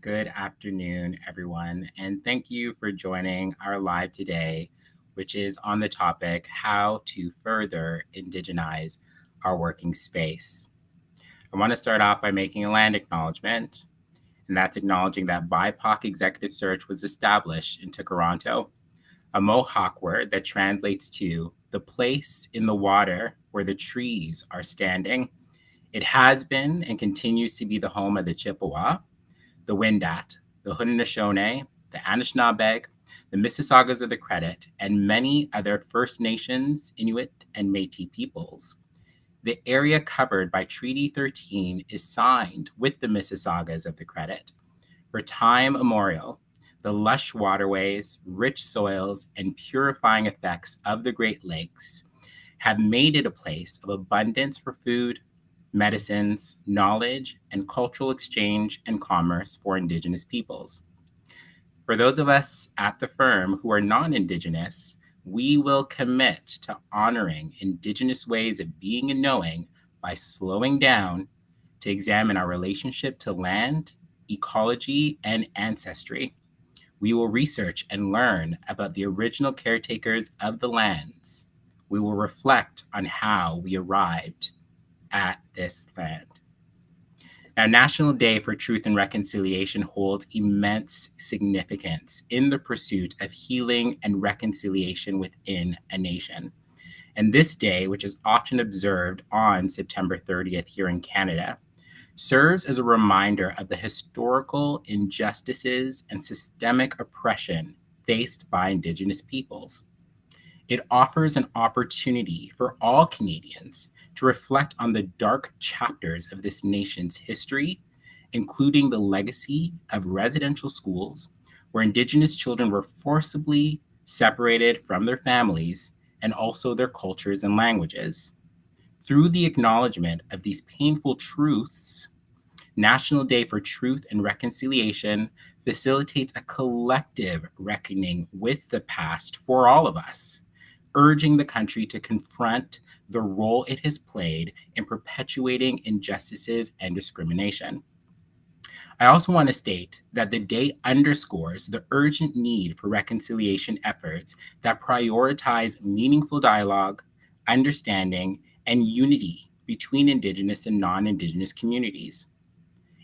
Good afternoon, everyone, and thank you for joining our live today, which is on the topic how to further indigenize our working space. I want to start off by making a land acknowledgement, and that's acknowledging that BIPOC Executive Search was established in Toronto, a Mohawk word that translates to the place in the water where the trees are standing. It has been and continues to be the home of the Chippewa, the Wendat, the Haudenosaunee, the Anishinaabeg, the Mississaugas of the Credit, and many other First Nations, Inuit, and Métis peoples. The area covered by Treaty 13 is signed with the Mississaugas of the Credit. For time immemorial, the lush waterways, rich soils, and purifying effects of the Great Lakes have made it a place of abundance for food, medicines, knowledge, and cultural exchange and commerce for Indigenous peoples. For those of us at the firm who are non-Indigenous, we will commit to honoring Indigenous ways of being and knowing by slowing down to examine our relationship to land, ecology, and ancestry. We will research and learn about the original caretakers of the lands. We will reflect on how we arrived at this land. Now, National Day for Truth and Reconciliation holds immense significance in the pursuit of healing and reconciliation within a nation. And this day, which is often observed on September 30th here in Canada, serves as a reminder of the historical injustices and systemic oppression faced by Indigenous peoples. It offers an opportunity for all Canadians to reflect on the dark chapters of this nation's history, including the legacy of residential schools where Indigenous children were forcibly separated from their families and also their cultures and languages. Through the acknowledgement of these painful truths, National Day for Truth and Reconciliation facilitates a collective reckoning with the past for all of us, urging the country to confront the role it has played in perpetuating injustices and discrimination. I also want to state that the day underscores the urgent need for reconciliation efforts that prioritize meaningful dialogue, understanding, and unity between Indigenous and non-Indigenous communities.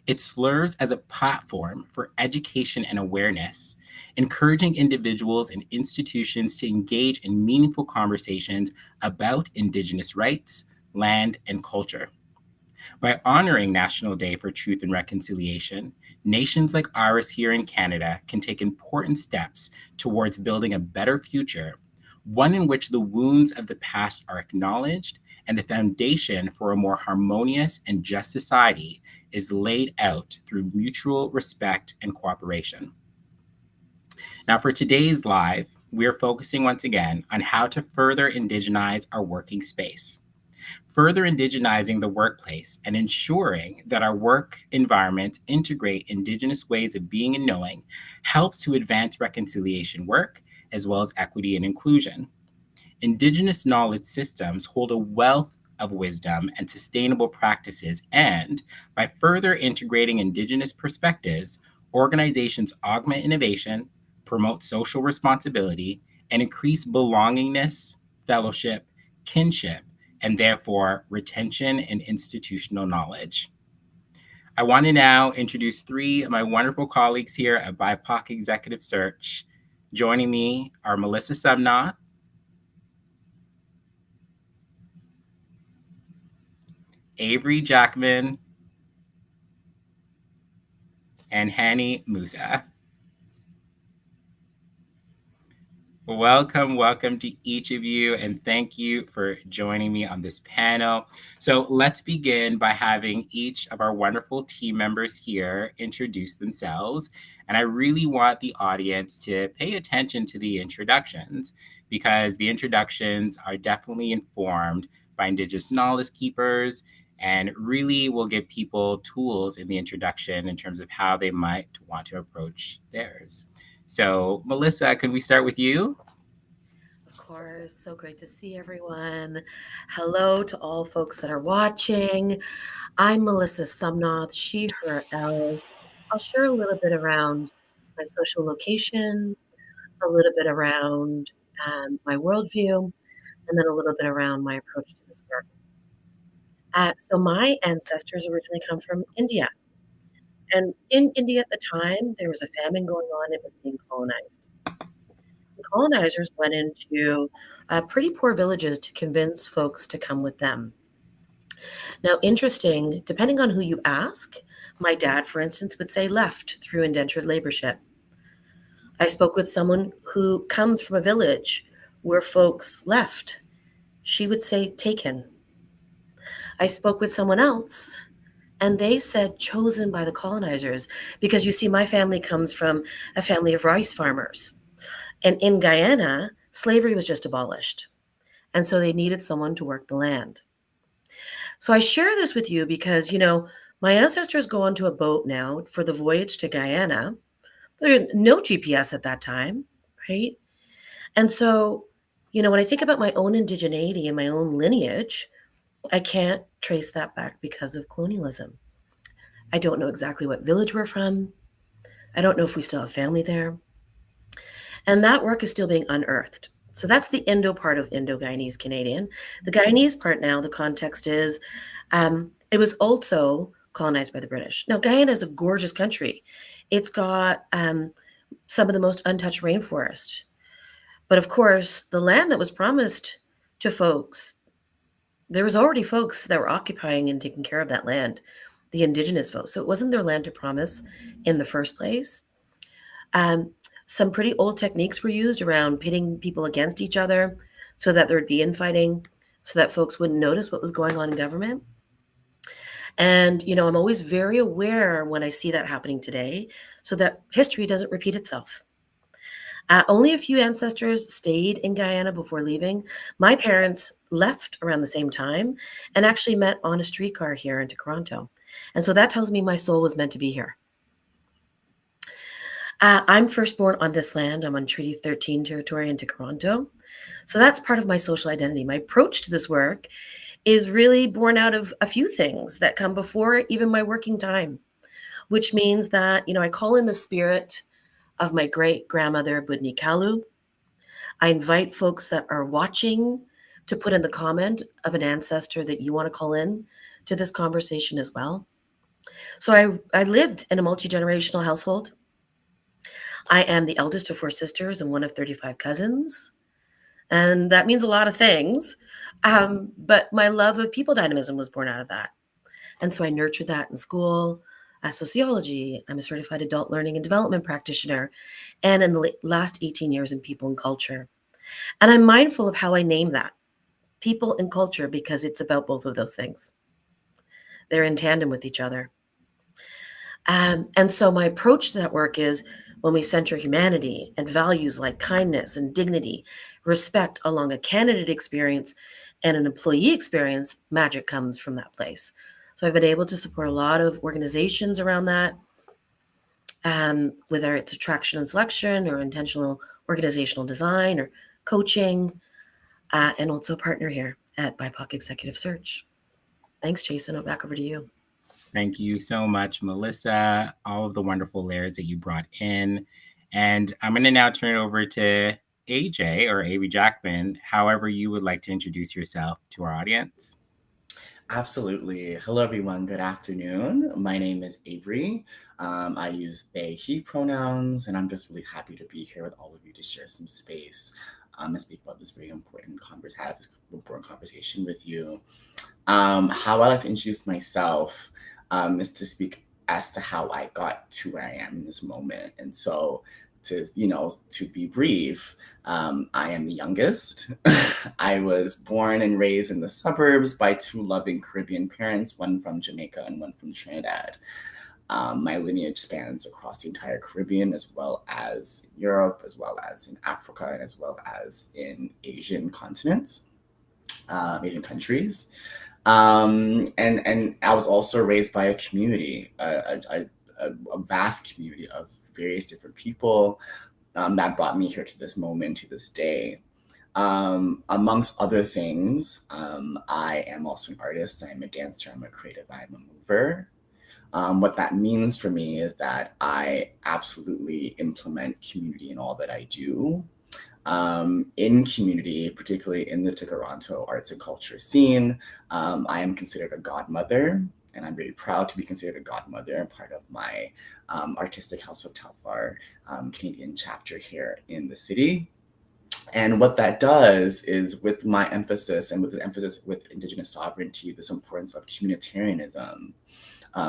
It serves as a platform for education and awareness, encouraging individuals and institutions to engage in meaningful conversations about Indigenous rights, land, and culture. By honoring National Day for Truth and Reconciliation, nations like ours here in Canada can take important steps towards building a better future, one in which the wounds of the past are acknowledged and the foundation for a more harmonious and just society is laid out through mutual respect and cooperation. Now, for today's live, we are focusing once again on how to further indigenize our working space. Further indigenizing the workplace and ensuring that our work environments integrate Indigenous ways of being and knowing helps to advance reconciliation work as well as equity and inclusion. Indigenous knowledge systems hold a wealth of wisdom and sustainable practices, and by further integrating Indigenous perspectives, organizations augment innovation, promote social responsibility, and increase belongingness, fellowship, kinship, and therefore retention and institutional knowledge. I want to now introduce three of my wonderful colleagues here at BIPOC Executive Search. Joining me are Melissa Subnath, Avery Jackman, and Hani Musa. Welcome to each of you, and thank you for joining me on this panel. So, let's begin by having each of our wonderful team members here introduce themselves. And I really want the audience to pay attention to the introductions because the introductions are definitely informed by Indigenous knowledge keepers and really will give people tools in the introduction in terms of how they might want to approach theirs. So, Melissa, can we start with you? Of course, so great to see everyone. Hello to all folks that are watching. I'm Melissa Sumnoth, she, her, L. I'll share a little bit around my social location, a little bit around my worldview, and then a little bit around my approach to this work. So my ancestors originally come from India. And in India at the time, there was a famine going on. It was being colonized. The colonizers went into pretty poor villages to convince folks to come with them. Now, interesting, depending on who you ask, my dad, for instance, would say left through indentured laborship. I spoke with someone who comes from a village where folks left. She would say taken. I spoke with someone else and they said chosen by the colonizers because you see, my family comes from a family of rice farmers. And in Guyana, slavery was just abolished. And so they needed someone to work the land. So I share this with you because, my ancestors go onto a boat now for the voyage to Guyana. There was no GPS at that time, right? And so, when I think about my own indigeneity and my own lineage, I can't trace that back because of colonialism. I don't know exactly what village we're from. I don't know if we still have family there. And that work is still being unearthed. So that's the Indo part of Indo-Guyanese Canadian. The Guyanese part now, the context is it was also colonized by the British. Now, Guyana is a gorgeous country. It's got some of the most untouched rainforest. But of course, the land that was promised to folks, there was already folks that were occupying and taking care of that land, the Indigenous folks. So it wasn't their land to promise in the first place. Um, some pretty old techniques were used around pitting people against each other so that there would be infighting, so that folks wouldn't notice what was going on in government. And, I'm always very aware when I see that happening today so that history doesn't repeat itself. Only a few ancestors stayed in Guyana before leaving. My parents left around the same time and actually met on a streetcar here in Toronto. And so that tells me my soul was meant to be here. I'm firstborn on this land. I'm on Treaty 13 territory in Toronto. So that's part of my social identity. My approach to this work is really born out of a few things that come before even my working time, which means that, I call in the spirit of my great grandmother, Budni Kalu. I invite folks that are watching to put in the comment of an ancestor that you want to call in to this conversation as well. So I lived in a multi-generational household. I am the eldest of 4 sisters and one of 35 cousins. And that means a lot of things. But my love of people dynamism was born out of that. And so I nurtured that in school, sociology. I'm a certified adult learning and development practitioner, and in the last 18 years in people and culture. And I'm mindful of how I name that, people and culture, because it's about both of those things. They're in tandem with each other. And so my approach to that work is when we center humanity and values like kindness and dignity, respect along a candidate experience and an employee experience, magic comes from that place. So I've been able to support a lot of organizations around that, whether it's attraction and selection or intentional organizational design or coaching, and also partner here at BIPOC Executive Search. Thanks, Jason. Back over to you. Thank you so much, Melissa, all of the wonderful layers that you brought in. And I'm going to now turn it over to AJ or Avery Jackman, however you would like to introduce yourself to our audience. Absolutely. Hello, everyone. Good afternoon. My name is Avery. I use they, he pronouns, and I'm just really happy to be here with all of you to share some space and speak about this very important conversation with you. How I like to introduce myself is to speak as to how I got to where I am in this moment. And so to be brief, I am the youngest. I was born and raised in the suburbs by two loving Caribbean parents, one from Jamaica and one from Trinidad. My lineage spans across the entire Caribbean, as well as Europe, as well as in Africa, and as well as in Asian continents, Asian countries. And I was also raised by a community, a vast community of various different people that brought me here to this moment, to this day. Amongst other things, I am also an artist. I am a dancer. I'm a creative. I'm a mover. What that means for me is that I absolutely implement community in all that I do. In community, particularly in the Toronto arts and culture scene, I am considered a godmother, and I'm very proud to be considered a godmother, part of my Artistic House of Telfar Canadian chapter here in the city. And what that does is, with my emphasis and with the emphasis with Indigenous sovereignty, this importance of communitarianism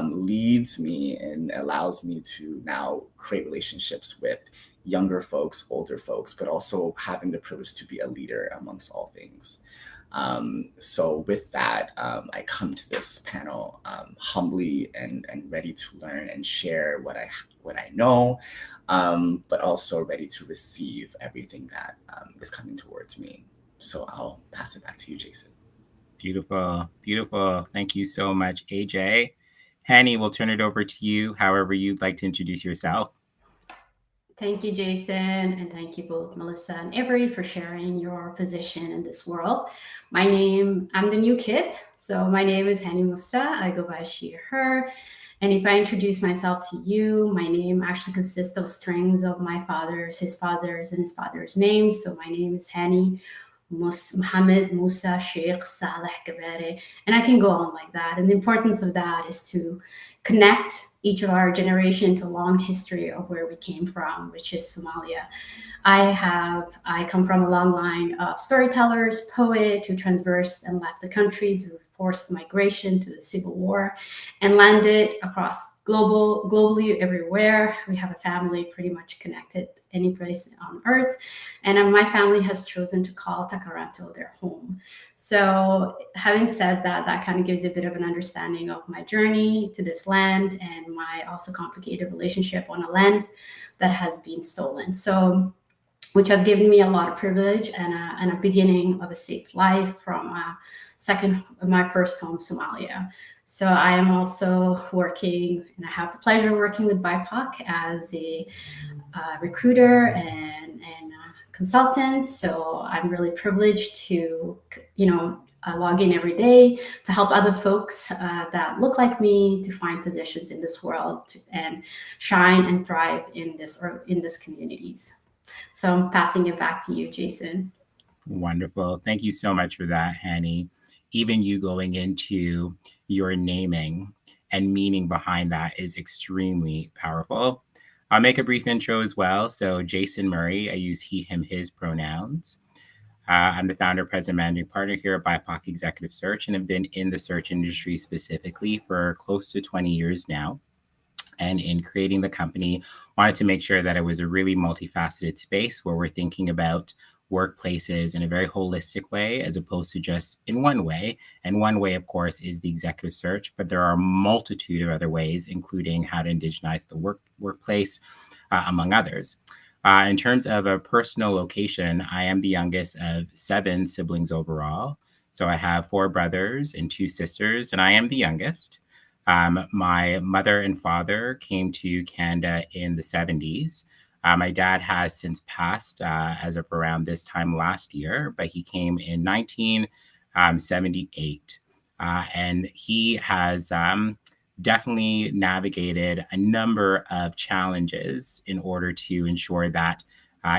leads me and allows me to now create relationships with younger folks, older folks, but also having the privilege to be a leader amongst all things. So with that, I come to this panel humbly and ready to learn and share what I know, but also ready to receive everything that is coming towards me. So I'll pass it back to you, Jason. Beautiful, beautiful. Thank you so much, AJ. Hanny, we'll turn it over to you, however you'd like to introduce yourself. Thank you, Jason, and thank you both, Melissa and Avery, for sharing your position in this world. I'm the new kid, so my name is Hani Musa. I go by she, her. And if I introduce myself to you, my name actually consists of strings of my father's, his father's, and his father's names. So my name is Hani Muhammad Musa Sheikh Saleh Kabere, and I can go on like that. And the importance of that is to connect each of our generation to a long history of where we came from, which is Somalia. I come from a long line of storytellers, poets who traversed and left the country to forced migration to the civil war and landed across globally everywhere. We have a family pretty much connected any place on earth. And my family has chosen to call Takaranto their home. So having said that, that kind of gives you a bit of an understanding of my journey to this land and my also complicated relationship on a land that has been stolen. So, which have given me a lot of privilege and a beginning of a safe life from my first home, Somalia. So I am also working, and I have the pleasure of working with BIPOC as a recruiter and consultant. So I'm really privileged to, log in every day to help other folks that look like me to find positions in this world and shine and thrive in this communities. So I'm passing it back to you, Jason. Wonderful. Thank you so much for that, Hanny. Even you going into your naming and meaning behind that is extremely powerful. I'll make a brief intro as well. So Jason Murray, I use he, him, his pronouns. I'm the founder, president, managing partner here at BIPOC Executive Search, and have been in the search industry specifically for close to 20 years now. And in creating the company, wanted to make sure that it was a really multifaceted space where we're thinking about workplaces in a very holistic way, as opposed to just in one way. And one way, of course, is the executive search, but there are a multitude of other ways, including how to indigenize the workplace, among others. In terms of a personal location, I am the youngest of 7 siblings overall. So I have 4 brothers and 2 sisters, and I am the youngest. My mother and father came to Canada in the 70s. My dad has since passed as of around this time last year, but he came in 1978. And he has definitely navigated a number of challenges in order to ensure that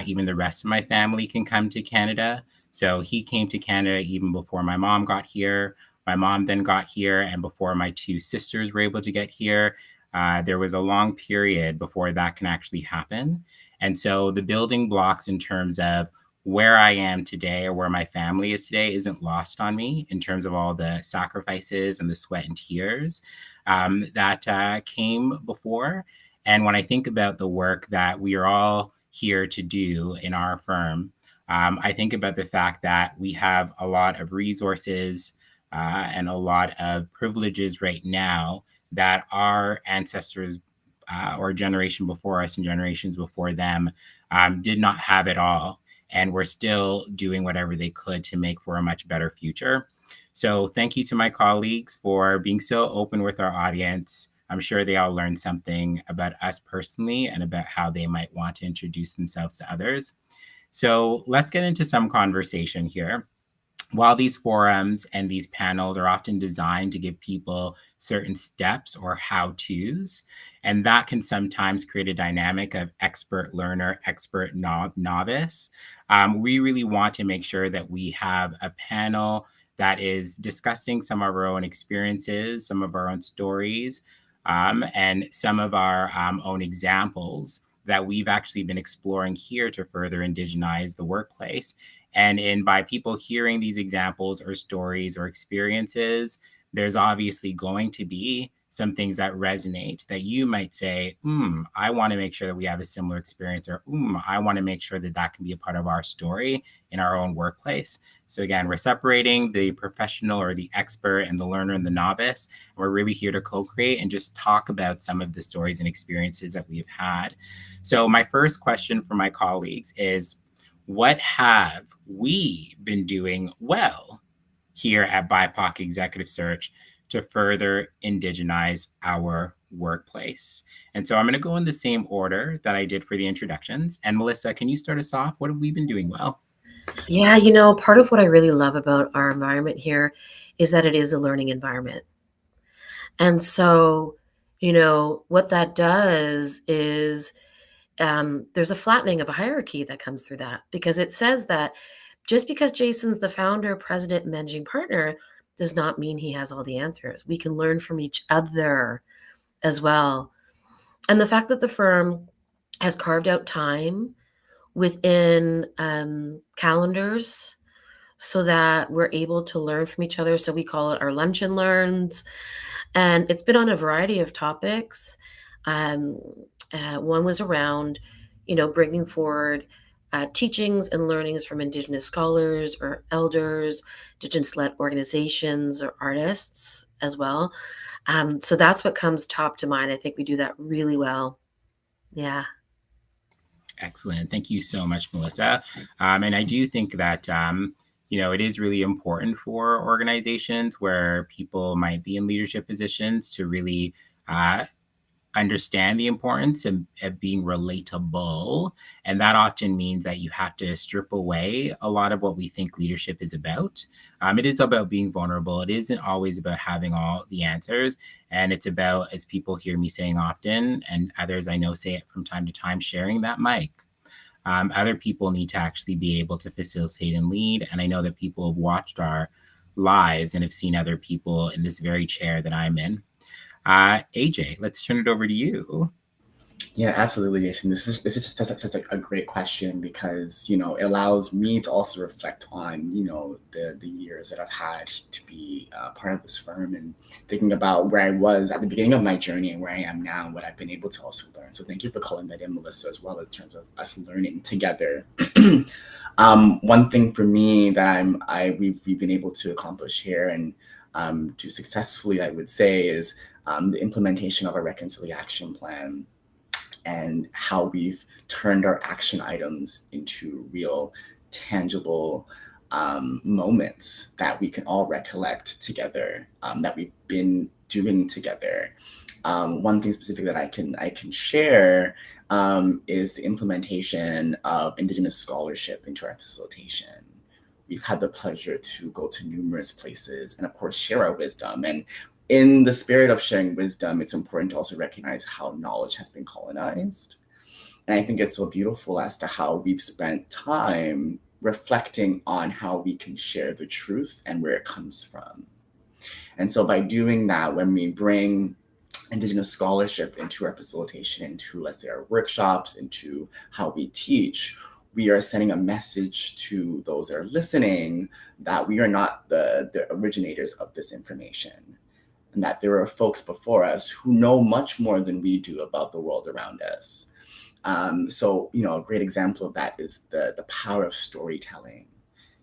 even the rest of my family can come to Canada. So he came to Canada even before my mom got here. My mom then got here, and before my 2 sisters were able to get here, there was a long period before that can actually happen. And so the building blocks in terms of where I am today or where my family is today isn't lost on me in terms of all the sacrifices and the sweat and tears that came before. And when I think about the work that we are all here to do in our firm. I think about the fact that we have a lot of resources and a lot of privileges right now that our ancestors or generation before us and generations before them did not have at all. And we're still doing whatever they could to make for a much better future. So, thank you to my colleagues for being so open with our audience. I'm sure they all learned something about us personally and about how they might want to introduce themselves to others. So, let's get into some conversation here. While these forums and these panels are often designed to give people certain steps or how to's, and that can sometimes create a dynamic of expert learner, expert novice, we really want to make sure that we have a panel that is discussing some of our own experiences, some of our own stories, and some of our own examples that we've actually been exploring here to further indigenize the workplace. And in by people hearing these examples or stories or experiences, there's obviously going to be some things that resonate that you might say, I want to make sure that we have a similar experience, or I want to make sure that that can be a part of our story in our own workplace. So again, we're separating the professional or the expert and the learner and the novice. And we're really here to co-create and just talk about some of the stories and experiences that we've had. So my first question for my colleagues is, what have we been doing well here at BIPOC Executive Search to further indigenize our workplace? And so I'm going to go in the same order that I did for the introductions. And Melissa, can you start us off? What have we been doing well? Yeah, part of what I really love about our environment here is that it is a learning environment. And so, what that does is there's a flattening of a hierarchy that comes through that, because it says that just because Jason's the founder, president, and managing partner does not mean he has all the answers. We can learn from each other as well. And the fact that the firm has carved out time within calendars so that we're able to learn from each other. So we call it our lunch and learns. And it's been on a variety of topics. One was around, bringing forward teachings and learnings from Indigenous scholars or elders, Indigenous-led organizations or artists as well. So that's what comes top to mind. I think we do that really well. Yeah. Excellent. Thank you so much, Melissa. And I do think that, it is really important for organizations where people might be in leadership positions to really understand the importance of being relatable. And that often means that you have to strip away a lot of what we think leadership is about. It is about being vulnerable. It isn't always about having all the answers. And it's about, as people hear me saying often, and others I know say it from time to time, sharing that mic. Other people need to actually be able to facilitate and lead. And I know that people have watched our lives and have seen other people in this very chair that I'm in. AJ, let's turn it over to you. Yeah, absolutely, Jason. This is such a great question because it allows me to also reflect on the years that I've had to be part of this firm, and thinking about where I was at the beginning of my journey and where I am now and what I've been able to also learn. So thank you for calling that in, Melissa, as well as in terms of us learning together. One thing for me that we've been able to accomplish here and to successfully, I would say, is the implementation of a reconciliation plan, and how we've turned our action items into real, tangible moments that we can all recollect together, that we've been doing together. One thing specific that I can share is the implementation of Indigenous scholarship into our facilitation. We've had the pleasure to go to numerous places and, of course, share our wisdom. And in the spirit of sharing wisdom, it's important to also recognize how knowledge has been colonized. And I think it's so beautiful as to how we've spent time reflecting on how we can share the truth and where it comes from. And so by doing that, when we bring Indigenous scholarship into our facilitation, into, let's say, our workshops, into how we teach, we are sending a message to those that are listening that we are not the originators of this information, and that there are folks before us who know much more than we do about the world around us. So, a great example of that is the power of storytelling.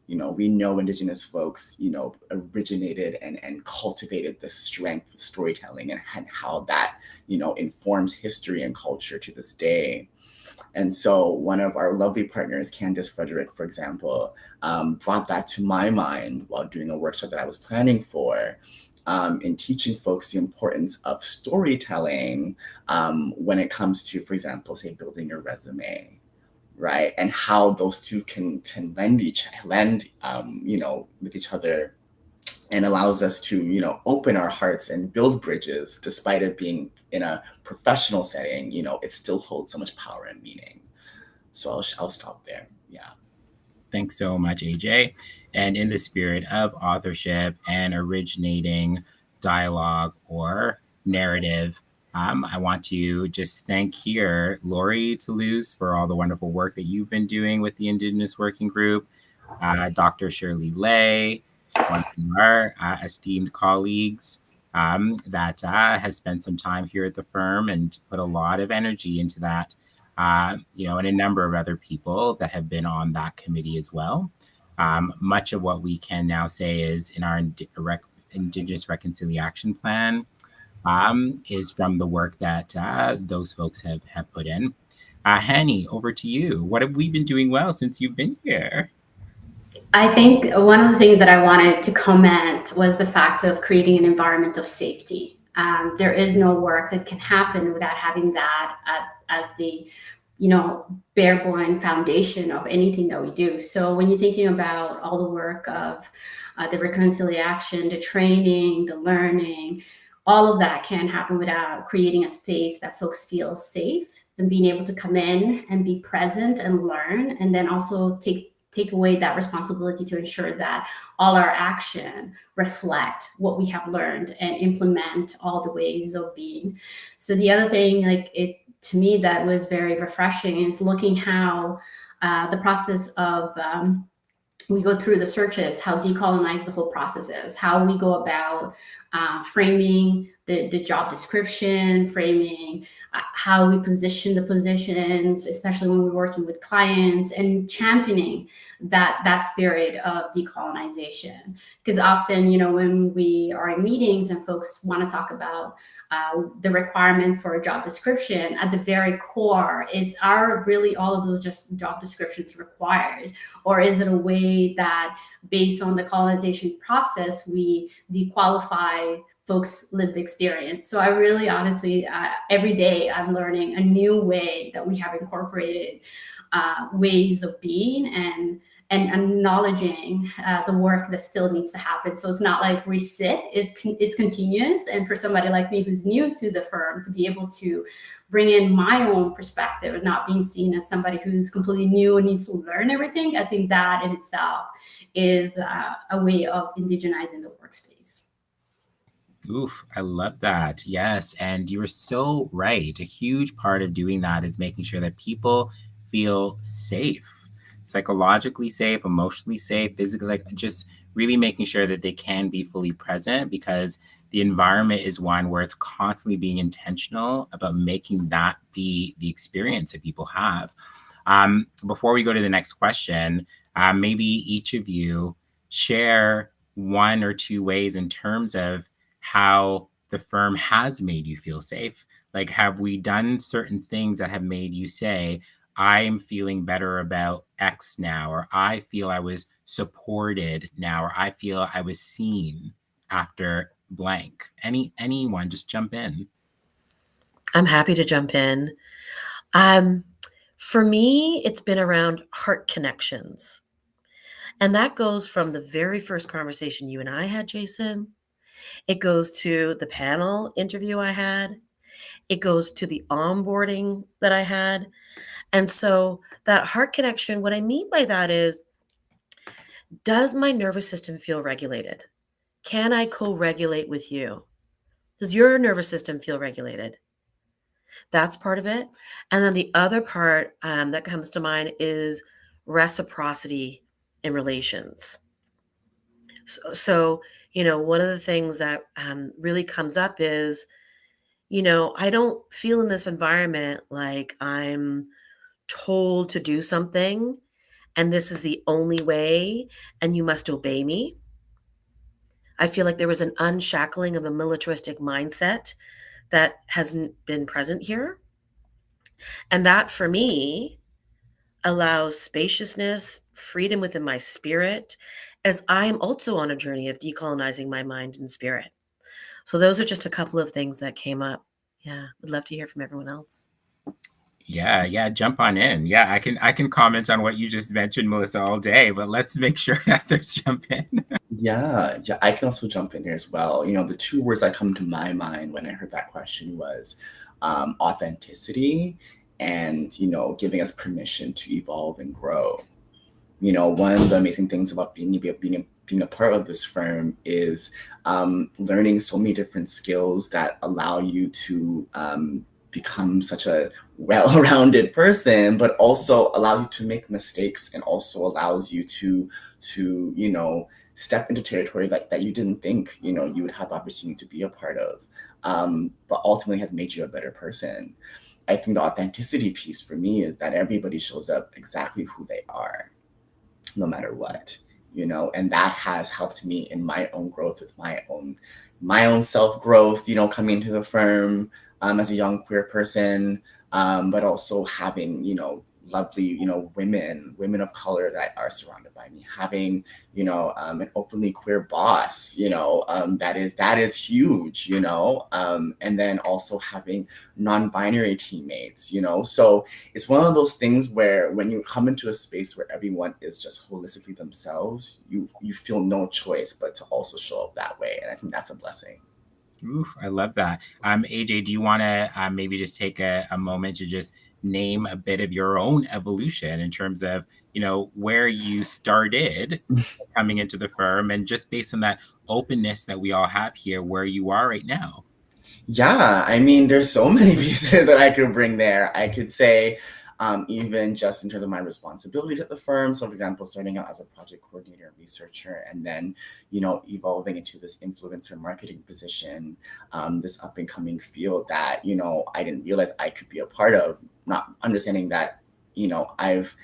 We know Indigenous folks, originated and cultivated the strength of storytelling, and how that, informs history and culture to this day. And so one of our lovely partners, Candice Frederick, for example, brought that to my mind while doing a workshop that I was planning for, in teaching folks the importance of storytelling, when it comes to, for example, say building your resume, right? And how those two can lend with each other, and allows us to open our hearts and build bridges. Despite it being in a professional setting, it still holds so much power and meaning. So I'll stop there. Yeah. Thanks so much, AJ. And in the spirit of authorship and originating dialogue or narrative, I want to just thank here Lori Toulouse for all the wonderful work that you've been doing with the Indigenous Working Group, Dr. Shirley Lay, one of our esteemed colleagues that has spent some time here at the firm and put a lot of energy into that, and a number of other people that have been on that committee as well. Much of what we can now say is in our Indigenous Reconciliation Plan is from the work that those folks have put in. Hani, over to you. What have we been doing well since you've been here? I think one of the things that I wanted to comment was the fact of creating an environment of safety. There is no work that can happen without having that as the bare bone foundation of anything that we do. So when you're thinking about all the work of the reconciliation, the training, the learning, all of that can't happen without creating a space that folks feel safe and being able to come in and be present and learn, and then also take away that responsibility to ensure that all our action reflect what we have learned and implement all the ways of being. So the other thing, to me, that was very refreshing is looking how the process of we go through the searches, how decolonized the whole process is, how we go about framing the job description, framing how we position the positions, especially when we're working with clients, and championing that spirit of decolonization. Because often, when we are in meetings and folks want to talk about the requirement for a job description, at the very core is, are really all of those just job descriptions required? Or is it a way that, based on the colonization process, we dequalify folks' lived experience? So I really, honestly, every day I'm learning a new way that we have incorporated ways of being, and acknowledging the work that still needs to happen. So it's not like we sit, it's continuous. And for somebody like me who's new to the firm, to be able to bring in my own perspective and not being seen as somebody who's completely new and needs to learn everything, I think that in itself is a way of indigenizing the workspace. Oof, I love that. Yes. And you were so right. A huge part of doing that is making sure that people feel safe, psychologically safe, emotionally safe, physically, like just really making sure that they can be fully present, because the environment is one where it's constantly being intentional about making that be the experience that people have. Before we go to the next question, maybe each of you share one or two ways in terms of how the firm has made you feel safe. Like, have we done certain things that have made you say, I am feeling better about X now, or I feel I was supported now, or I feel I was seen after blank? Anyone, just jump in. I'm happy to jump in. For me, it's been around heart connections. And that goes from the very first conversation you and I had, Jason. It goes to the panel interview I had. It goes to the onboarding that I had. And so that heart connection, what I mean by that is, does my nervous system feel regulated? Can I co-regulate with you? Does your nervous system feel regulated? That's part of it. And then the other part that comes to mind is reciprocity in relations. So one of the things that really comes up is, I don't feel in this environment like I'm told to do something and this is the only way and you must obey me. I feel like there was an unshackling of a militaristic mindset that hasn't been present here. And that for me allows spaciousness, freedom within my spirit, as I am also on a journey of decolonizing my mind and spirit. So those are just a couple of things that came up. Yeah, would love to hear from everyone else. Yeah, jump on in. Yeah, I can comment on what you just mentioned, Melissa, all day, but let's make sure that there's jump in. Yeah, I can also jump in here as well. The two words that come to my mind when I heard that question was authenticity and, giving us permission to evolve and grow. One of the amazing things about being a part of this firm is learning so many different skills that allow you to become such a well-rounded person, but also allows you to make mistakes and also allows you to step into territory that you didn't think you would have the opportunity to be a part of, but ultimately has made you a better person. I think the authenticity piece for me is that everybody shows up exactly who they are, no matter what, and that has helped me in my own growth with my own self growth, coming into the firm as a young queer person, but also having lovely women of color that are surrounded by me, having an openly queer boss, that is huge, and then also having non-binary teammates, so it's one of those things where when you come into a space where everyone is just holistically themselves, you feel no choice but to also show up that way, and I think that's a blessing. Ooh, I love that. AJ, do you want to maybe just take a moment to just name a bit of your own evolution in terms of, where you started coming into the firm and just based on that openness that we all have here, where you are right now? Yeah, I mean, there's so many pieces that I could bring there. I could say, even just in terms of my responsibilities at the firm. So, for example, starting out as a project coordinator and researcher, and then, evolving into this influencer marketing position, this up and coming field that, I didn't realize I could be a part of, not understanding that, I've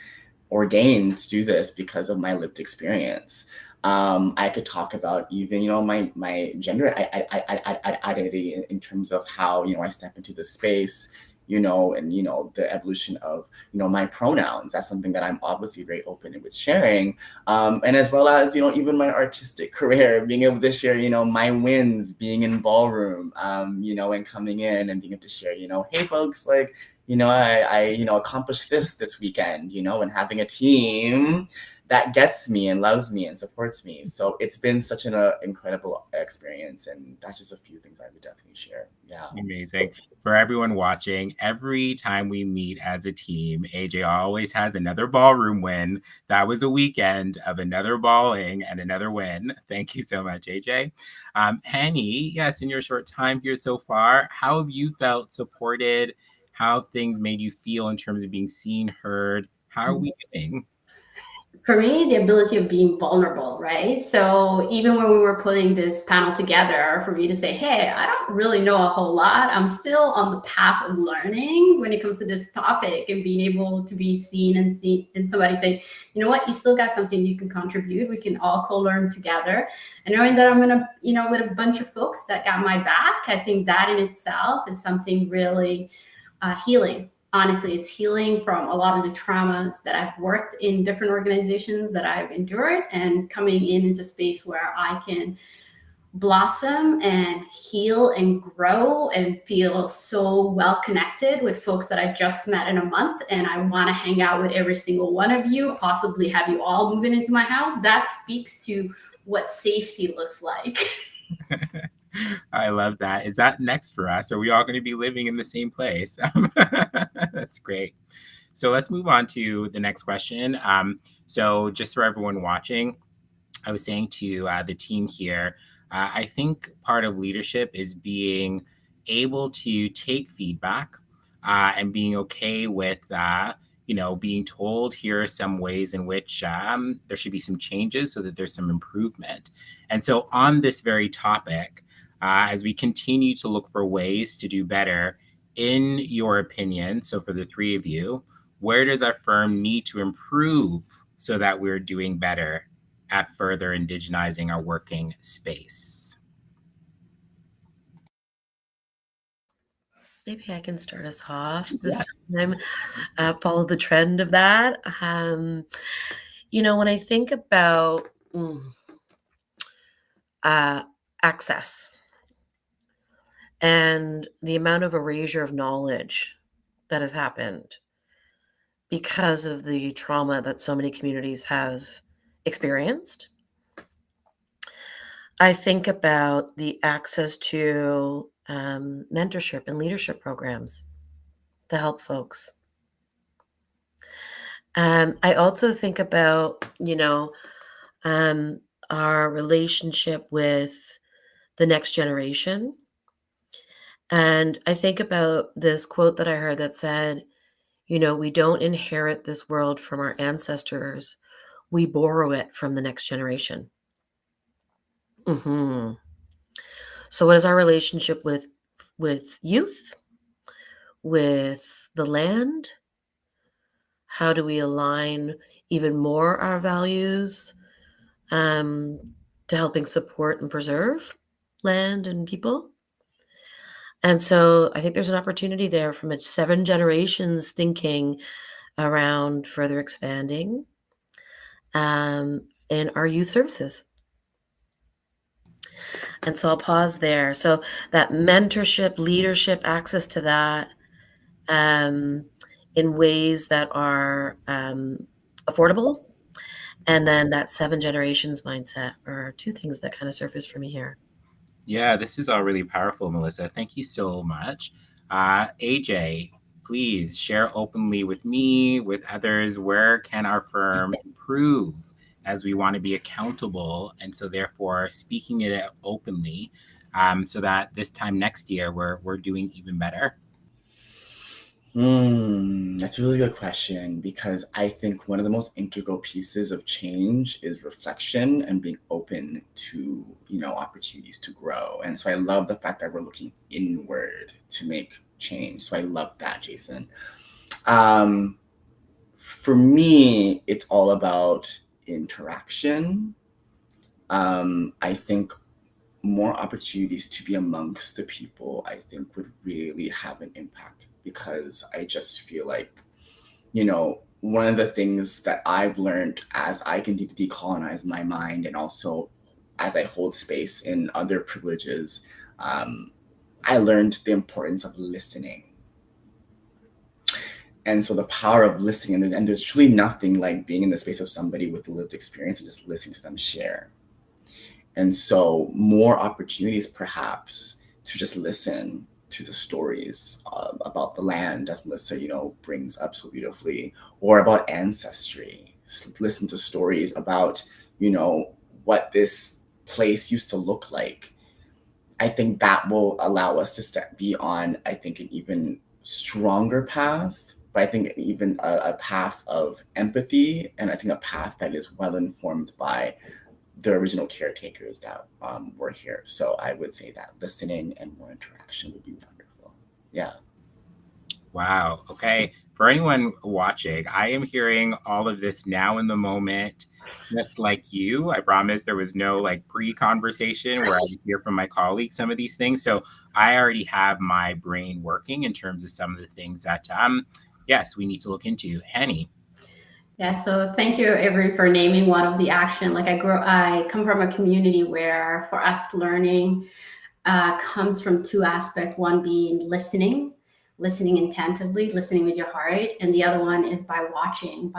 ordained to do this because of my lived experience. I could talk about even, my gender identity in terms of how, I step into the space, and, the evolution of, my pronouns. That's something that I'm obviously very open with sharing. And as well as, even my artistic career, being able to share, my wins, being in ballroom, and coming in and being able to share, hey folks, like, I accomplished this weekend, and having a team that gets me and loves me and supports me. So it's been such an incredible experience. And that's just a few things I would definitely share. Yeah. Amazing. For everyone watching, every time we meet as a team, AJ always has another ballroom win. That was a weekend of another balling and another win. Thank you so much, AJ. Henny, yes, in your short time here so far, how have you felt supported? How have things made you feel in terms of being seen, heard? How are we doing? For me, the ability of being vulnerable, right? So even when we were putting this panel together, for me to say, hey, I don't really know a whole lot. I'm still on the path of learning when it comes to this topic, and being able to be seen and somebody say, you know what, you still got something you can contribute. We can all co-learn together. And knowing that I'm gonna, with a bunch of folks that got my back, I think that in itself is something really healing. Honestly, it's healing from a lot of the traumas that I've worked in different organizations that I've endured, and coming into space where I can blossom and heal and grow and feel so well connected with folks that I just met in a month. And I want to hang out with every single one of you, possibly have you all moving into my house. That speaks to what safety looks like. I love that. Is that next for us? Are we all going to be living in the same place? That's great. So let's move on to the next question. So just for everyone watching, I was saying to the team here, I think part of leadership is being able to take feedback and being okay with, being told here are some ways in which there should be some changes so that there's some improvement. And so on this very topic, as we continue to look for ways to do better. In your opinion, so for the three of you, where does our firm need to improve so that we're doing better at further indigenizing our working space? Maybe I can start us off this Yes. time, follow the trend of that. When I think about uh, access and the amount of erasure of knowledge that has happened because of the trauma that so many communities have experienced, I think about the access to mentorship and leadership programs to help folks. I also think about, our relationship with the next generation. And I think about this quote that I heard that said, we don't inherit this world from our ancestors, we borrow it from the next generation. hmm So, what is our relationship with youth, with the land? How do we align even more our values um, to helping support and preserve land and people? And so I think there's an opportunity there from 7 generations thinking around further expanding in our youth services. And so I'll pause there. So that mentorship, leadership, access to that in ways that are affordable. And then that 7 generations mindset are two things that kind of surface for me here. Yeah, this is all really powerful, Melissa. Thank you so much. AJ, please share openly with me, with others, where can our firm improve as we want to be accountable? And so therefore speaking it openly so that this time next year we're doing even better. That's a really good question, because I think one of the most integral pieces of change is reflection and being open to, opportunities to grow. And so I love the fact that we're looking inward to make change. So I love that, Jason. For me, it's all about interaction. I think more opportunities to be amongst the people, I think, would really have an impact, because I just feel like, one of the things that I've learned as I continue to decolonize my mind, and also as I hold space in other privileges, I learned the importance of listening. And so the power of listening, and there's truly nothing like being in the space of somebody with lived experience and just listening to them share. And so more opportunities perhaps to just listen to the stories about the land, as Melissa, brings up so beautifully, or about ancestry. Listen to stories about, what this place used to look like. I think that will allow us to be on, I think, an even stronger path, but I think even a path of empathy, and I think a path that is well informed by the original caretakers that were here. So I would say that listening and more interaction would be wonderful. Yeah. Wow. Okay. For anyone watching, I am hearing all of this now in the moment, just like you. I promise there was no like pre-conversation where I would hear from my colleagues some of these things. So I already have my brain working in terms of some of the things that, yes, we need to look into. Henny. Yeah, so thank you, Avery, for naming one of the action. Like I come from a community where for us learning comes from two aspects. One being listening attentively, listening with your heart. And the other one is by watching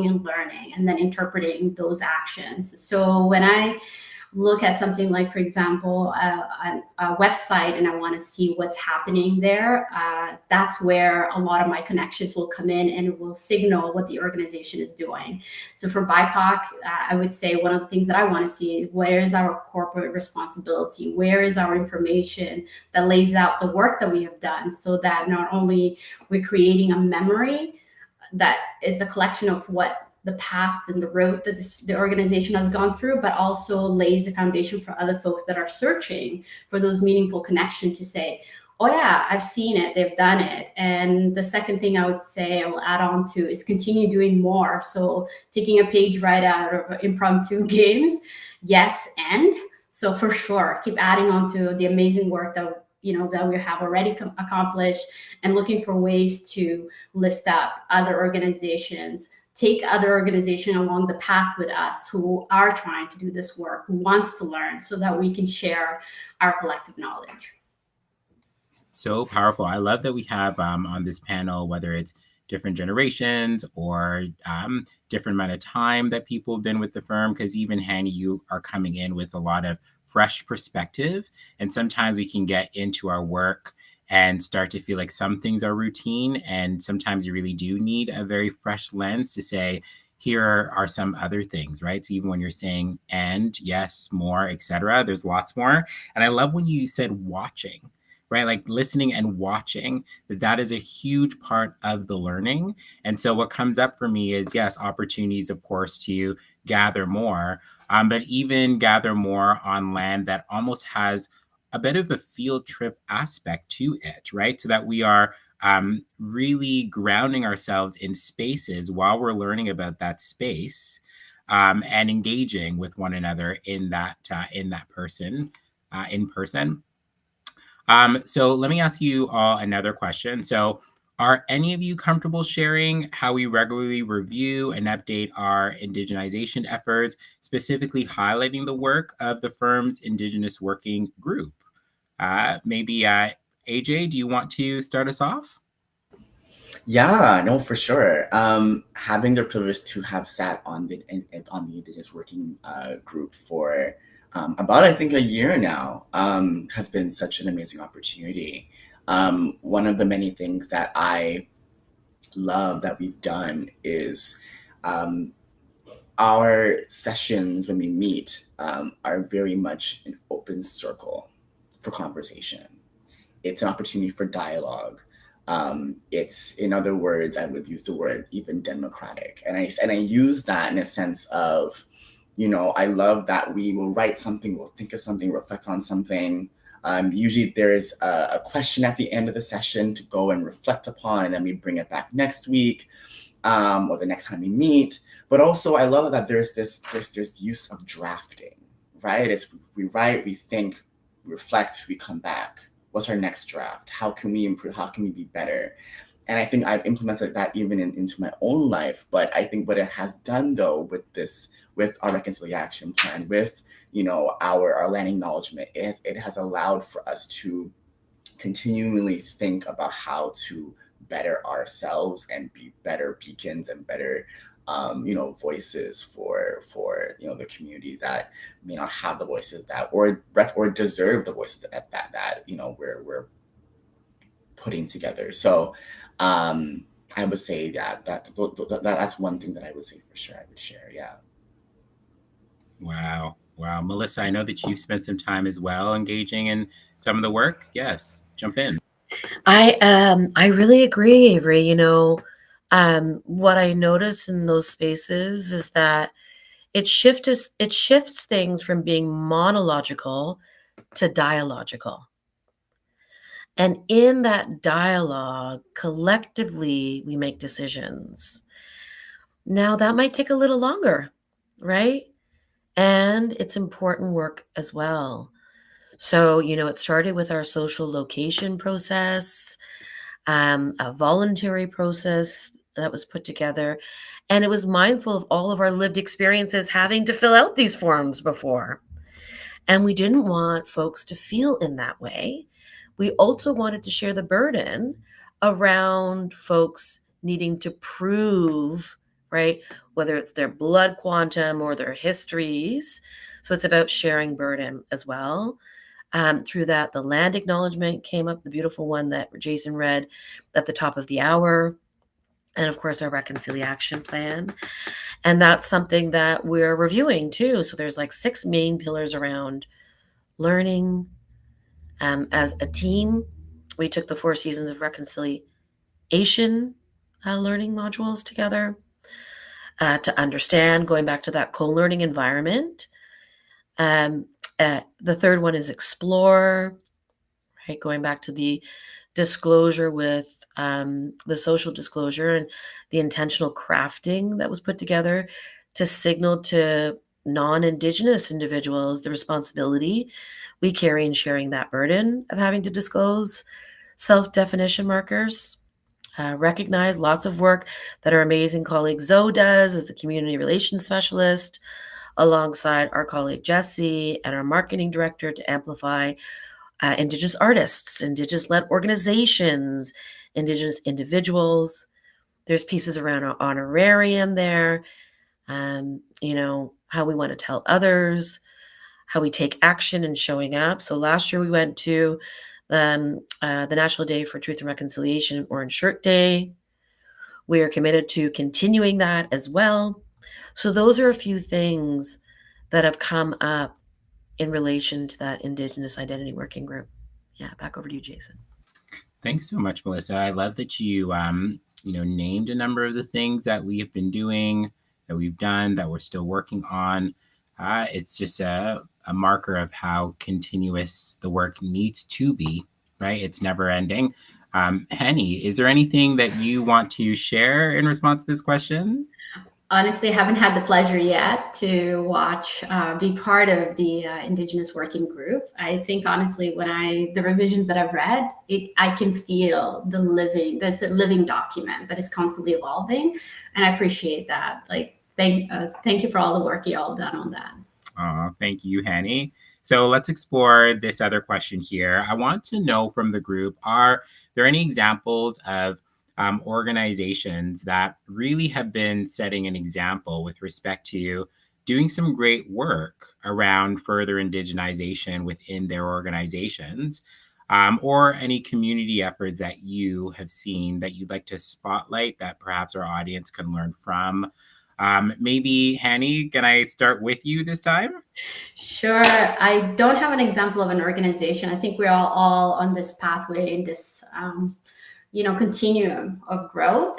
and learning, and then interpreting those actions. So when I look at something like, for example, a website, and I want to see what's happening there, that's where a lot of my connections will come in, and it will signal what the organization is doing. So for BIPOC, I would say one of the things that I want to see is, where is our corporate responsibility? Where is our information that lays out the work that we have done, so that not only we're creating a memory that is a collection of what the path and the road that the organization has gone through, but also lays the foundation for other folks that are searching for those meaningful connections to say, oh yeah, I've seen it, they've done it. And the second thing I would say I will add on to is continue doing more. So taking a page right out of impromptu games, yes, and so for sure, keep adding on to the amazing work that that we have already accomplished, and looking for ways to lift up other organizations, take other organizations along the path with us who are trying to do this work, who wants to learn, so that we can share our collective knowledge. So powerful. I love that we have on this panel, whether it's different generations or different amount of time that people have been with the firm, because even Hanny, you are coming in with a lot of fresh perspective. And sometimes we can get into our work and start to feel like some things are routine. And sometimes you really do need a very fresh lens to say, here are some other things, right? So even when you're saying, and yes, more, etc., there's lots more. And I love when you said watching, right? Like listening and watching, that is a huge part of the learning. And so what comes up for me is, yes, opportunities, of course, to gather more, but even gather more on land that almost has a bit of a field trip aspect to it, right? So that we are really grounding ourselves in spaces while we're learning about that space, and engaging with one another in that person, in person. So let me ask you all another question. So, are any of you comfortable sharing how we regularly review and update our indigenization efforts, specifically highlighting the work of the firm's Indigenous Working Group? Maybe AJ, do you want to start us off? Yeah, no, for sure. Having the privilege to have sat on the Indigenous Working Group for about, I think, a year now has been such an amazing opportunity. One of the many things that I love that we've done is um, our sessions when we meet are very much an open circle for conversation. It's an opportunity for dialogue. It's, in other words, I would use the word even democratic, and I use that in a sense of, I love that we will write something, we'll think of something, reflect on something. Usually there's a question at the end of the session to go and reflect upon, and then we bring it back next week, or the next time we meet. But also, I love that there's this use of drafting, right? It's we write, we think, we reflect, we come back. What's our next draft? How can we improve? How can we be better? And I think I've implemented that even into my own life. But I think what it has done, though, with our reconciliation plan, with our land acknowledgement, it has allowed for us to continually think about how to better ourselves and be better beacons and better voices for the communities that may not have the voices that or deserve the voices that we're putting together. So I would say that's one thing that I would say for sure I would share. Yeah. Wow. Wow. Melissa, I know that you've spent some time as well engaging in some of the work. Yes, jump in. I really agree, Avery. What I notice in those spaces is that it shifts things from being monological to dialogical. And in that dialogue, collectively, we make decisions. Now, that might take a little longer, right? And it's important work as well. So, it started with our social location process, a voluntary process that was put together. And it was mindful of all of our lived experiences having to fill out these forms before. And we didn't want folks to feel in that way. We also wanted to share the burden around folks needing to prove, right, whether it's their blood quantum or their histories. So it's about sharing burden as well. Through that, the land acknowledgement came up, the beautiful one that Jason read at the top of the hour. And of course, our reconciliation plan. And that's something that we're reviewing too. So there's like 6 main pillars around learning. As a team, we took the 4 seasons of reconciliation learning modules together. to understand, going back to that co-learning environment. The third one is explore, right? Going back to the disclosure with the social disclosure and the intentional crafting that was put together to signal to non-Indigenous individuals the responsibility we carry in sharing that burden of having to disclose self-definition markers. Recognize lots of work that our amazing colleague Zoe does as the community relations specialist, alongside our colleague Jessie and our marketing director to amplify Indigenous artists, Indigenous-led organizations, Indigenous individuals. There's pieces around our honorarium there, how we want to tell others, how we take action and showing up. So last year we went to the National Day for Truth and Reconciliation and Orange Shirt Day. We are committed to continuing that as well. So those are a few things that have come up in relation to that Indigenous Identity Working Group. Yeah, back over to you, Jason. Thanks so much, Melissa. I love that you, named a number of the things that we have been doing, that we've done, that we're still working on. It's just a marker of how continuous the work needs to be, right? It's never ending. Henny, is there anything that you want to share in response to this question? Honestly, I haven't had the pleasure yet to be part of the Indigenous working group. I think honestly, the revisions that I've read, I can feel that's a living document that is constantly evolving, and I appreciate that. Like, thank you for all the work you all done on that. Thank you, Henny. So let's explore this other question here. I want to know from the group, are there any examples of organizations that really have been setting an example with respect to doing some great work around further indigenization within their organizations, or any community efforts that you have seen that you'd like to spotlight that perhaps our audience can learn from? Maybe, Henny, can I start with you this time? Sure. I don't have an example of an organization. I think we're all on this pathway in this continuum of growth.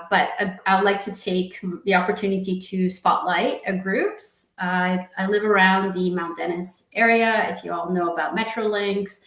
But I would like to take the opportunity to spotlight groups. I live around the Mount Dennis area. If you all know about Metrolinx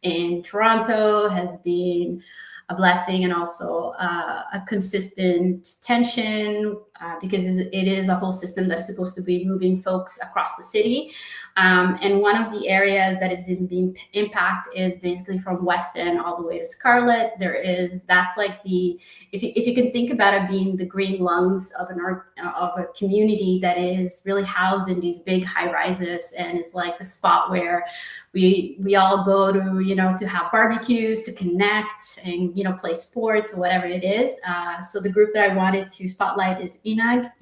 in Toronto, has been a blessing and also a consistent tension because it is a whole system that's supposed to be moving folks across the city. And one of the areas that is in the impact is basically from Weston all the way to Scarlett. That's like if you can think about it being the green lungs of a community that is really housed in these big high rises, and it's like the spot where we all go to have barbecues, to connect and play sports or whatever it is. So the group that I wanted to spotlight is INAG,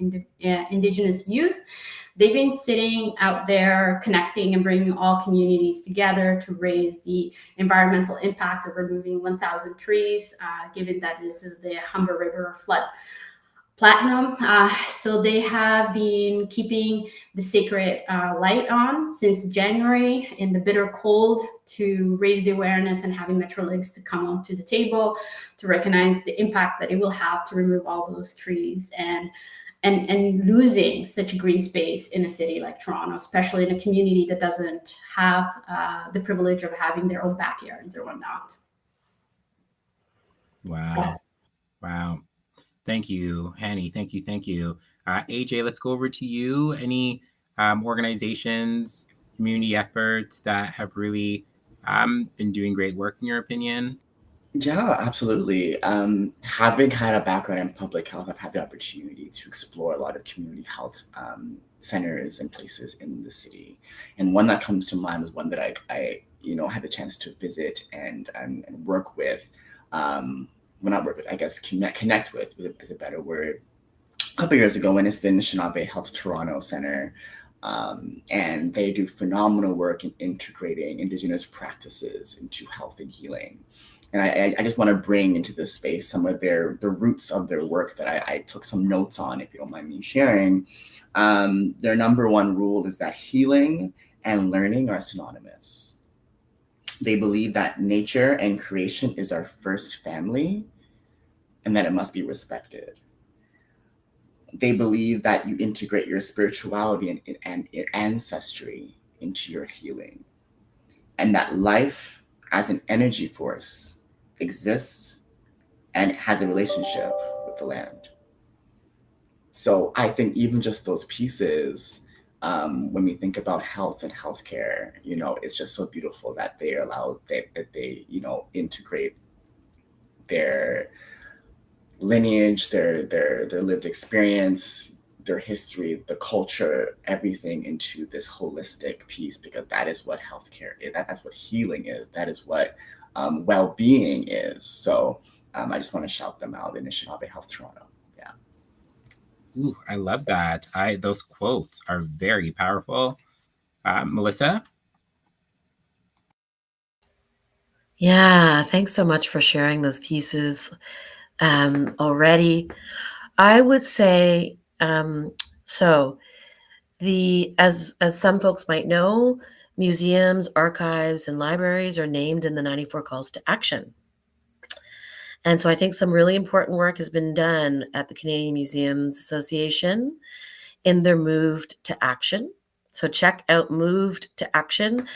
Indigenous Youth. They've been sitting out there connecting and bringing all communities together to raise the environmental impact of removing 1,000 trees, given that this is the Humber River flood platinum. So they have been keeping the sacred light on since January in the bitter cold to raise the awareness, and having Metrolinx to come onto the table to recognize the impact that it will have to remove all those trees and losing such a green space in a city like Toronto, especially in a community that doesn't have the privilege of having their own backyards or whatnot. Wow. Thank you, Henny. Thank you. AJ, let's go over to you. Any organizations, community efforts that have really been doing great work in your opinion? Yeah, absolutely. Having had a background in public health, I've had the opportunity to explore a lot of community health centers and places in the city. And one that comes to mind was one that I had the chance to visit and work with. Well, not work with, I guess connect with is a better word. A couple years ago, and it's in Anishinaabe Health Toronto Center. And they do phenomenal work in integrating Indigenous practices into health and healing. And I just want to bring into this space some of the roots of their work that I took some notes on, if you don't mind me sharing. Their number one rule is that healing and learning are synonymous. They believe that nature and creation is our first family and that it must be respected. they believe that you integrate your spirituality and ancestry into your healing, and that life as an energy force exists and has a relationship with the land. So I think even just those pieces, when we think about health and healthcare, it's just so beautiful that they allow that they integrate their lineage, their lived experience, their history, the culture, everything into this holistic piece, because that is what healthcare is. That's what healing is. That is what well-being is. So I just want to shout them out, Anishinaabe Health Toronto. Yeah. Ooh, I love that. Those quotes are very powerful. Melissa? Yeah, thanks so much for sharing those pieces already. I would say so. As some folks might know, museums, archives, and libraries are named in the 94 calls to action. And so I think some really important work has been done at the Canadian Museums Association in their Moved to Action. So check out Moved to Action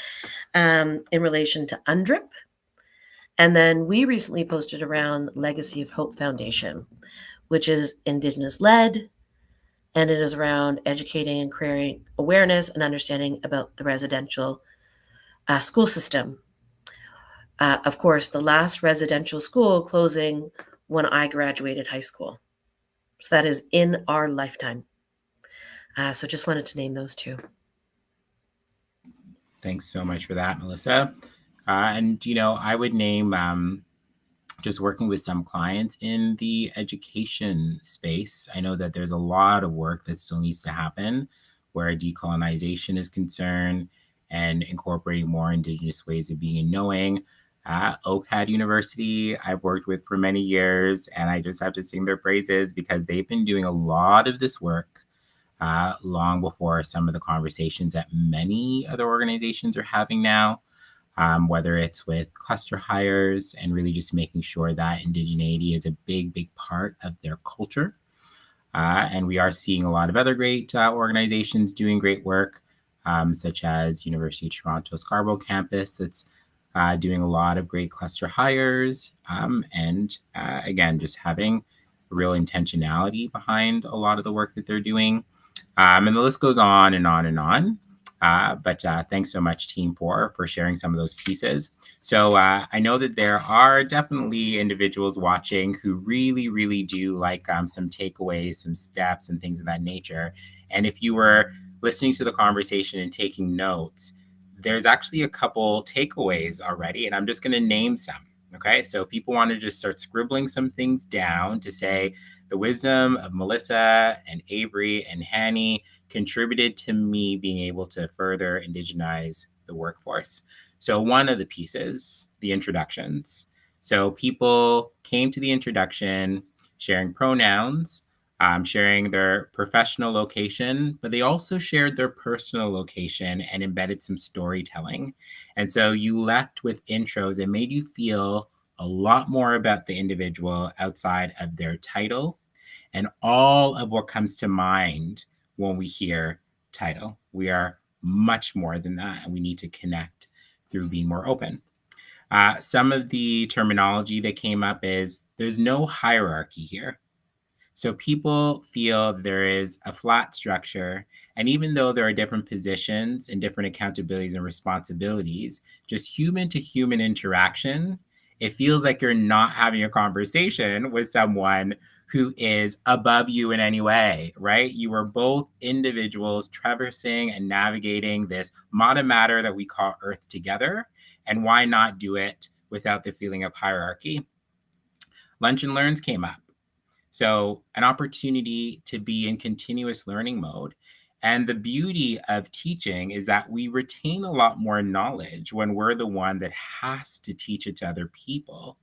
in relation to UNDRIP. And then we recently posted around Legacy of Hope Foundation, which is Indigenous led, and it is around educating and creating awareness and understanding about the residential school system. Of course, the last residential school closing when I graduated high school. So that is in our lifetime. So just wanted to name those two. Thanks so much for that, Melissa. And, I would name just working with some clients in the education space. I know that there's a lot of work that still needs to happen where decolonization is concerned and incorporating more Indigenous ways of being and knowing. OCAD University, I've worked with for many years, and I just have to sing their praises because they've been doing a lot of this work long before some of the conversations that many other organizations are having now, whether it's with cluster hires and really just making sure that indigeneity is a big, big part of their culture. And we are seeing a lot of other great organizations doing great work, such as University of Toronto Scarborough campus that's doing a lot of great cluster hires. And again, just having real intentionality behind a lot of the work that they're doing. And the list goes on and on and on. But thanks so much, team, for sharing some of those pieces. So I know that there are definitely individuals watching who really, really do like some takeaways, some steps, and things of that nature. And if you were listening to the conversation and taking notes, there's actually a couple takeaways already, and I'm just going to name some. Okay, so if people want to just start scribbling some things down to say, the wisdom of Melissa and Avery and Hanny contributed to me being able to further indigenize the workforce. So one of the pieces, the introductions. So people came to the introduction sharing pronouns, sharing their professional location, but they also shared their personal location and embedded some storytelling. And so you left with intros that made you feel a lot more about the individual outside of their title and all of what comes to mind when we hear title. We are much more than that, and we need to connect through being more open. Some of the terminology that came up is there's no hierarchy here. So people feel there is a flat structure. And even though there are different positions and different accountabilities and responsibilities, just human to human interaction, it feels like you're not having a conversation with someone who is above you in any way, right? You are both individuals traversing and navigating this mata matter that we call Earth together. And why not do it without the feeling of hierarchy? Lunch and Learns came up. So, an opportunity to be in continuous learning mode. And the beauty of teaching is that we retain a lot more knowledge when we're the one that has to teach it to other people.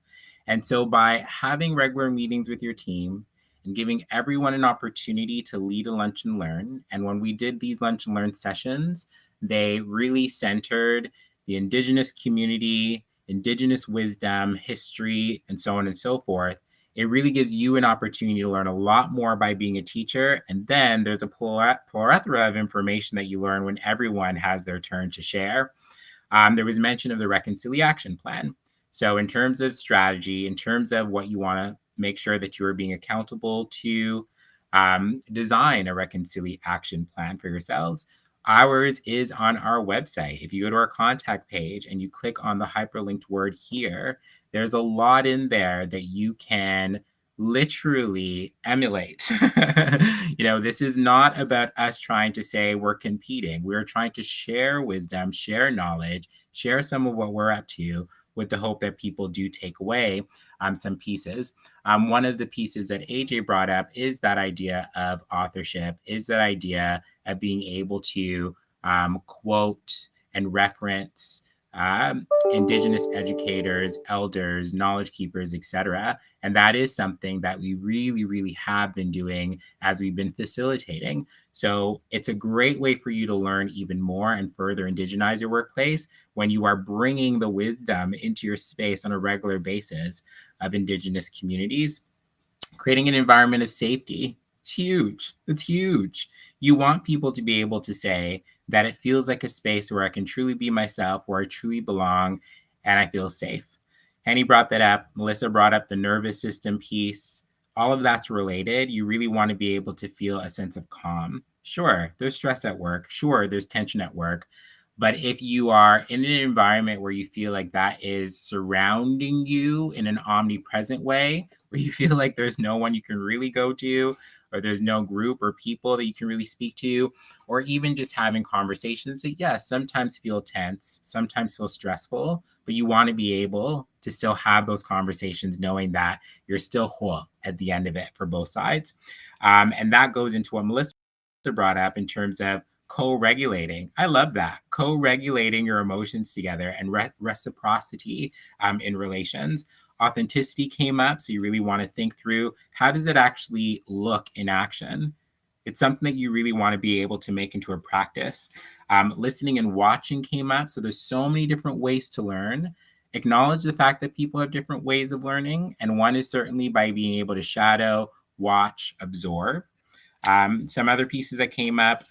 And so, by having regular meetings with your team and giving everyone an opportunity to lead a lunch and learn, and when we did these lunch and learn sessions, they really centered the Indigenous community, Indigenous wisdom, history, and so on and so forth, It really gives you an opportunity to learn a lot more by being a teacher. And then there's a plethora of information that you learn when everyone has their turn to share. There was mention of the reconciliation plan. So, in terms of strategy, in terms of what you want to make sure that you are being accountable to, design a reconciliation plan for yourselves. Ours is on our website. If you go to our contact page and you click on the hyperlinked word here, there's a lot in there that you can literally emulate. This is not about us trying to say we're competing. We're trying to share wisdom, share knowledge, share some of what we're up to with the hope that people do take away some pieces. One of the pieces that AJ brought up is that idea of authorship, is that idea of being able to quote and reference Indigenous educators, elders, knowledge keepers, etc. And that is something that we really, really have been doing as we've been facilitating. So it's a great way for you to learn even more and further indigenize your workplace when you are bringing the wisdom into your space on a regular basis of Indigenous communities. Creating an environment of safety. It's huge. It's huge. You want people to be able to say that it feels like a space where I can truly be myself, where I truly belong, and I feel safe. Henny brought that up. Melissa brought up the nervous system piece. All of that's related. You really want to be able to feel a sense of calm. Sure, there's stress at work. Sure, there's tension at work. But if you are in an environment where you feel like that is surrounding you in an omnipresent way, where you feel like there's no one you can really go to, or there's no group or people that you can really speak to, or even just having conversations that, yes, sometimes feel tense, sometimes feel stressful, but you want to be able to still have those conversations knowing that you're still whole at the end of it for both sides. And that goes into what Melissa brought up in terms of co-regulating. I love that. Co-regulating your emotions together and reciprocity in relations. Authenticity came up. So you really want to think through, how does it actually look in action? It's something that you really want to be able to make into a practice. Listening and watching came up. So there's so many different ways to learn. Acknowledge the fact that people have different ways of learning. And one is certainly by being able to shadow, watch, absorb. Some other pieces that came up,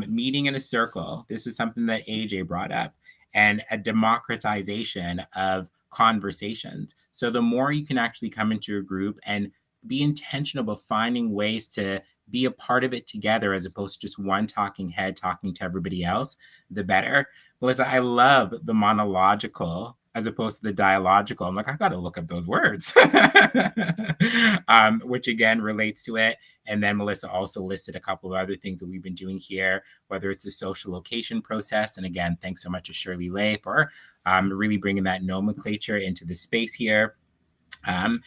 meeting in a circle. This is something that AJ brought up, and a democratization of conversations. So the more you can actually come into a group and be intentional about finding ways to be a part of it together as opposed to just one talking head talking to everybody else, the better. Melissa, I love the monological as opposed to the dialogical. I'm like, I got to look up those words, which again relates to it. And then Melissa also listed a couple of other things that we've been doing here, whether it's a social location process. And again, thanks so much to Shirley Lay for really bringing that nomenclature into the space here. And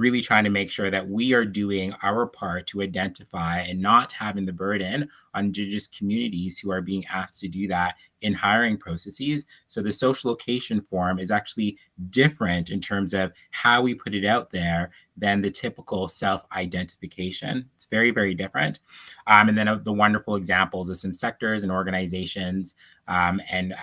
really trying to make sure that we are doing our part to identify and not having the burden on Indigenous communities who are being asked to do that in hiring processes. So the social location form is actually different in terms of how we put it out there than the typical self-identification. It's very, very different. And then the wonderful examples of some sectors and organizations and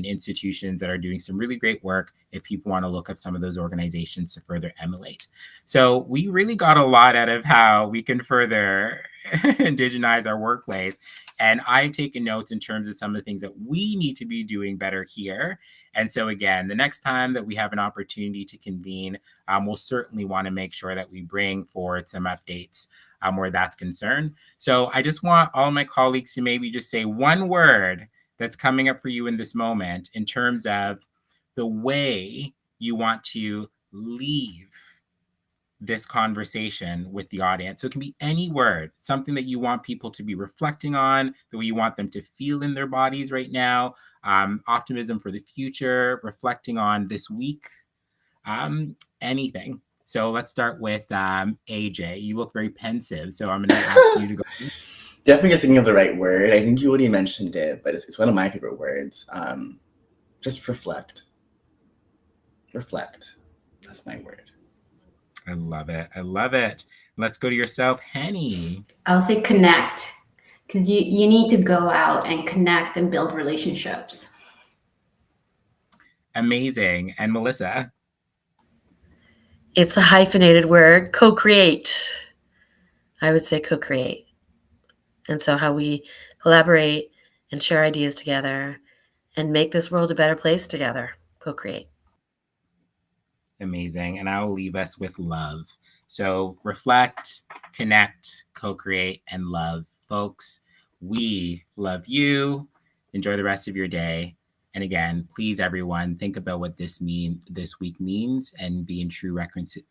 institutions that are doing some really great work if people want to look up some of those organizations to further emulate. So we really got a lot out of how we can further indigenize our workplace. And I've taken notes in terms of some of the things that we need to be doing better here. And so again, the next time that we have an opportunity to convene, we'll certainly want to make sure that we bring forward some updates where that's concerned. So I just want all my colleagues to maybe just say one word that's coming up for you in this moment in terms of the way you want to leave this conversation with the audience. So it can be any word, something that you want people to be reflecting on, the way you want them to feel in their bodies right now, optimism for the future, reflecting on this week, anything. So let's start with AJ. You look very pensive, so I'm going to ask you to go. Definitely just thinking of the right word. I think you already mentioned it, but it's one of my favorite words. Just reflect. Reflect. That's my word. I love it. I love it. Let's go to yourself, Henny. I'll say connect, because you need to go out and connect and build relationships. Amazing. And Melissa? It's a hyphenated word, co-create. I would say co-create. And so how we collaborate and share ideas together and make this world a better place together, co-create. Amazing. And I will leave us with love. So reflect, connect, co-create, and love. Folks, we love you. Enjoy the rest of your day. And again, please, everyone, think about what this week means and be in true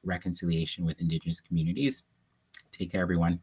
reconciliation with Indigenous communities. Take care, everyone.